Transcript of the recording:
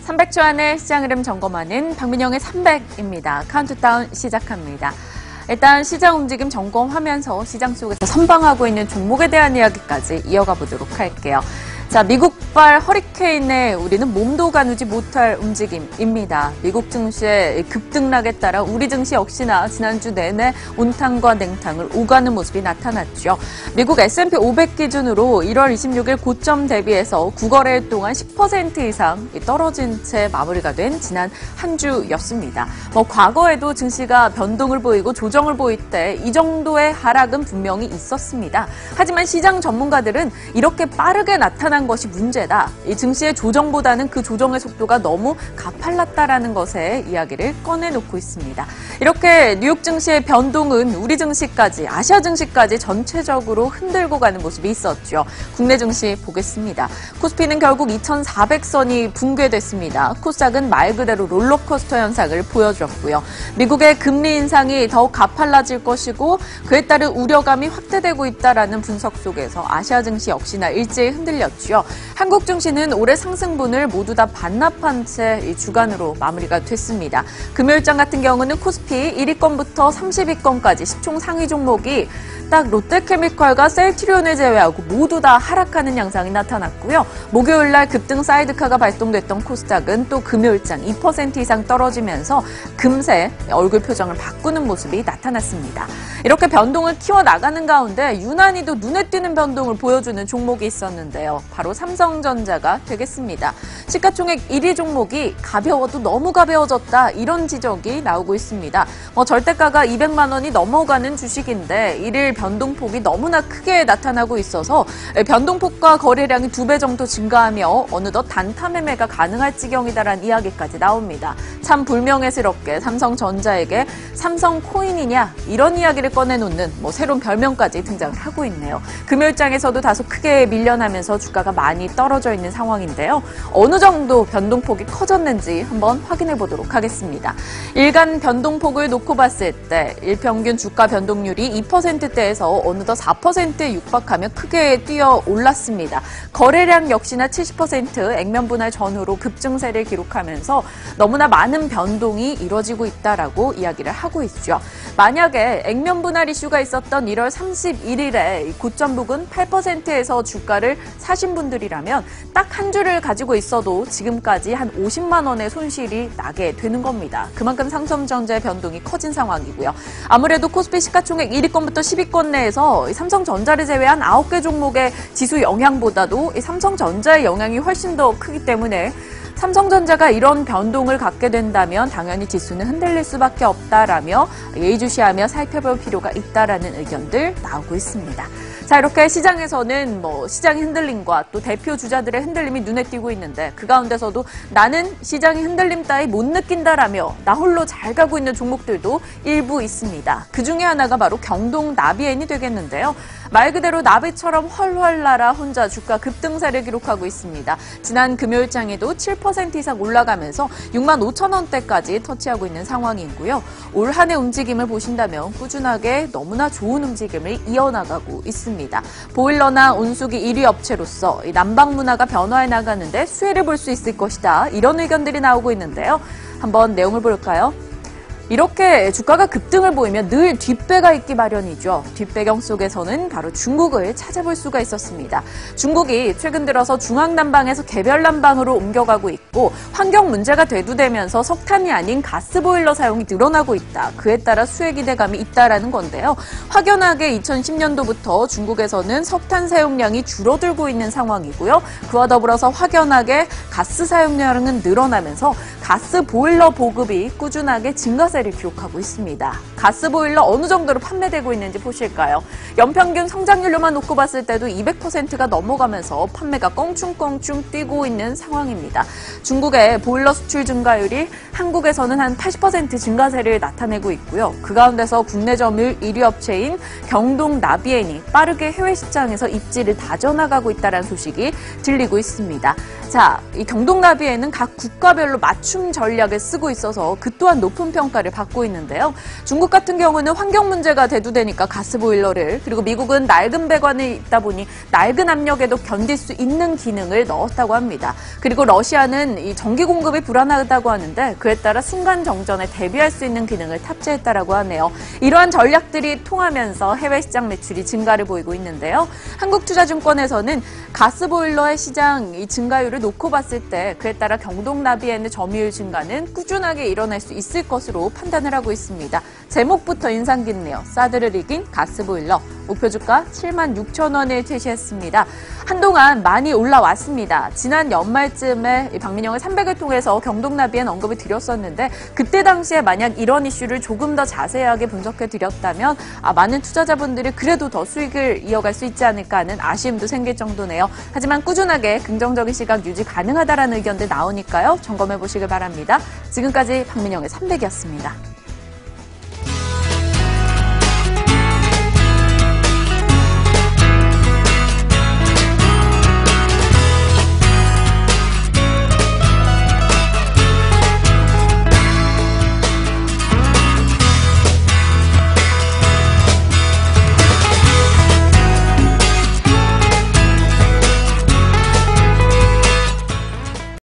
(300초) 안에 시장 흐름 점검하는 박민영의 300입니다. 카운트다운 시작합니다. 일단 시장 움직임 점검하면서 시장 속에서 선방하고 있는 종목에 대한 이야기까지 이어가 보도록 할게요. 자, 미국발 허리케인에 우리는 몸도 가누지 못할 움직임입니다. 미국 증시의 급등락에 따라 우리 증시 역시나 지난주 내내 온탕과 냉탕을 오가는 모습이 나타났죠. 미국 S&P 500 기준으로 1월 26일 고점 대비해서 9거래일 동안 10% 이상 떨어진 채 마무리가 된 지난 한 주였습니다. 과거에도 증시가 변동을 보이고 조정을 보일 때 이 정도의 하락은 분명히 있었습니다. 하지만 시장 전문가들은 이렇게 빠르게 나타난 것이 문제다. 이 증시의 조정보다는 그 조정의 속도가 너무 가팔랐다라는 것에 이야기를 꺼내놓고 있습니다. 이렇게 뉴욕 증시의 변동은 우리 증시까지, 아시아 증시까지 전체적으로 흔들고 가는 모습이 있었죠. 국내 증시 보겠습니다. 코스피는 결국 2,400선이 붕괴됐습니다. 코스닥은 말 그대로 롤러코스터 현상을 보여줬고요. 미국의 금리 인상이 더욱 가팔라질 것이고 그에 따른 우려감이 확대되고 있다라는 분석 속에서 아시아 증시 역시나 일제히 흔들렸죠. 한국 증시는 올해 상승분을 모두 다 반납한 채 주간으로 마무리가 됐습니다. 금요일장 같은 경우는 코스피 1위권부터 30위권까지 10총 상위 종목이 딱 롯데케미칼과 셀트리온을 제외하고 모두 다 하락하는 양상이 나타났고요. 목요일 날 급등 사이드카가 발동됐던 코스닥은 또 금요일장 2% 이상 떨어지면서 금세 얼굴 표정을 바꾸는 모습이 나타났습니다. 이렇게 변동을 키워나가는 가운데 유난히도 눈에 띄는 변동을 보여주는 종목이 있었는데요. 바로 삼성전자가 되겠습니다. 시가총액 1위 종목이 가벼워도 너무 가벼워졌다, 이런 지적이 나오고 있습니다. 절대가가 200만 원이 넘어가는 주식인데 일일 변동폭이 너무나 크게 나타나고 있어서 변동폭과 거래량이 2배 정도 증가하며 어느덧 단타 매매가 가능할 지경이다라는 이야기까지 나옵니다. 참 불명예스럽게 삼성전자에게 삼성코인이냐, 이런 이야기를 꺼내놓는 새로운 별명까지 등장을 하고 있네요. 금요일장에서도 다소 크게 밀려나면서 주가가 많이 떨어져 있는 상황인데요. 어느 정도 변동폭이 커졌는지 한번 확인해 보도록 하겠습니다. 일간 변동폭을 놓고 봤을 때 일평균 주가 변동률이 2%대에서 어느덧 4%에 육박하며 크게 뛰어 올랐습니다. 거래량 역시나 70% 액면 분할 전후로 급증세를 기록하면서 너무나 많은 변동이 이뤄지고 있다라고 이야기를 하고 있죠. 만약에 액면 분할 이슈가 있었던 1월 31일에 고점 부근 8%에서 주가를 사신 분들이라면 딱 한 주를 가지고 있어도 지금까지 한 50만 원의 손실이 나게 되는 겁니다. 그만큼 삼성전자의 변동이 커진 상황이고요. 아무래도 코스피 시가총액 1위권부터 10위권 내에서 삼성전자를 제외한 9개 종목의 지수 영향보다도 삼성전자의 영향이 훨씬 더 크기 때문에 삼성전자가 이런 변동을 갖게 된다면 당연히 지수는 흔들릴 수밖에 없다라며 예의주시하며 살펴볼 필요가 있다라는 의견들 나오고 있습니다. 자, 이렇게 시장에서는 시장의 흔들림과 또 대표 주자들의 흔들림이 눈에 띄고 있는데 그 가운데서도 나는 시장의 흔들림 따위 못 느낀다라며 나 홀로 잘 가고 있는 종목들도 일부 있습니다. 그 중에 하나가 바로 경동 나비엔이 되겠는데요. 말 그대로 나비처럼 훨훨 날아 혼자 주가 급등세를 기록하고 있습니다. 지난 금요일장에도 7% 이상 올라가면서 6만 5천 원대까지 터치하고 있는 상황이고요. 올 한 해 움직임을 보신다면 꾸준하게 너무나 좋은 움직임을 이어나가고 있습니다. 보일러나 온수기 1위 업체로서 난방 문화가 변화해 나가는데 수혜를 볼 수 있을 것이다, 이런 의견들이 나오고 있는데요. 한번 내용을 볼까요? 이렇게 주가가 급등을 보이면 늘 뒷배가 있기 마련이죠. 뒷배경 속에서는 바로 중국을 찾아볼 수가 있었습니다. 중국이 최근 들어서 중앙난방에서 개별난방으로 옮겨가고 있고 환경 문제가 대두되면서 석탄이 아닌 가스보일러 사용이 늘어나고 있다. 그에 따라 수혜 기대감이 있다라는 건데요. 확연하게 2010년도부터 중국에서는 석탄 사용량이 줄어들고 있는 상황이고요. 그와 더불어서 확연하게 가스 사용량은 늘어나면서 가스보일러 보급이 꾸준하게 증가세를 기록하고 있습니다. 가스보일러 어느 정도로 판매되고 있는지 보실까요? 연평균 성장률로만 놓고 봤을 때도 200%가 넘어가면서 판매가 껑충껑충 뛰고 있는 상황입니다. 중국의 보일러 수출 증가율이 한국에서는 한 80% 증가세를 나타내고 있고요. 그 가운데서 국내 점유율 1위 업체인 경동 나비엔이 빠르게 해외 시장에서 입지를 다져나가고 있다는 소식이 들리고 있습니다. 자, 이 경동 나비엔은 각 국가별로 맞춤 전략을 쓰고 있어서 그 또한 높은 평가를 평가를 받고 있는데요. 중국 같은 경우는 환경 문제가 대두되니까 가스보일러를, 그리고 미국은 낡은 배관이 있다 보니 낡은 압력에도 견딜 수 있는 기능을 넣었다고 합니다. 그리고 러시아는 이 전기 공급이 불안하다고 하는데 그에 따라 순간 정전에 대비할 수 있는 기능을 탑재했다라고 하네요. 이러한 전략들이 통하면서 해외 시장 매출이 증가를 보이고 있는데요. 한국투자증권에서는 가스보일러의 시장 이 증가율을 놓고 봤을 때 그에 따라 경동나비엔의 점유율 증가는 꾸준하게 일어날 수 있을 것으로 판단을 하고 있습니다. 제목부터 인상 깊네요. 사드를 이긴 가스보일러. 목표 주가 76,000원을 제시했습니다. 한동안 많이 올라왔습니다. 지난 연말쯤에 박민영의 300을 통해서 경동나비엔 언급을 드렸었는데 그때 당시에 만약 이런 이슈를 조금 더 자세하게 분석해 드렸다면 많은 투자자분들이 그래도 더 수익을 이어갈 수 있지 않을까 하는 아쉬움도 생길 정도네요. 하지만 꾸준하게 긍정적인 시각 유지 가능하다라는 의견들 나오니까요. 점검해 보시길 바랍니다. 지금까지 박민영의 300이었습니다.